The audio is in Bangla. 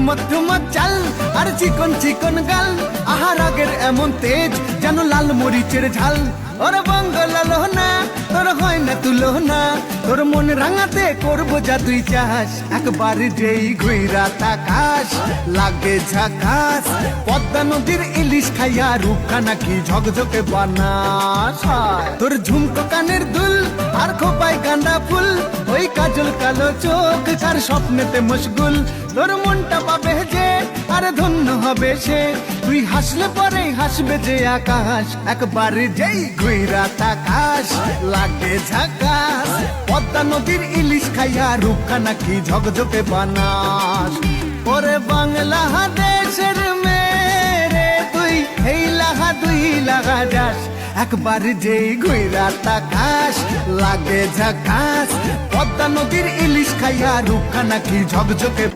ঠুমক ঠুমক চাল আর চিকন চিকন গাল, আহার আগের এমন তেজ যেন লাল মরিচের ঝাল। ওর বঙ্গলালো না তোর হয় না তুলো না, তোর মন রাঙাতে করবো যা তুই চাস। একবার যেই ঘুইরা তাকাস লাগে ঝাকাস, পদ্মা নদীর ইলিশ খাইয়া রূপখানা কি ঝকঝকে বানাস। তোর ঝুমকো কানের দুল আর খোপায় গাঁদা ফুল, ওই কাজল কালো চোখ কার স্বপ্নেতে মশগুল। তোর মনটা পাবে যে আর ধন্য হবে সে, তুই হাসলে পরে হাসবে যে আকাশ। একবার যেই ঘুইরা তাকাস লাগে ঝাকাস, পদ্মা নদীর ইলিশ খাইয়া রূপখানা কি ঝকঝকে বানাস। ওরে বাংলা দেশের মেরে তুই এই লাগা দুই লাগা যাস, একবার যেই ঘুইরা তাকাস লাগে ঝাকাস, পদ্মা নদীর ইলিশ খাইয়া রূপখানা কি ঝকঝকে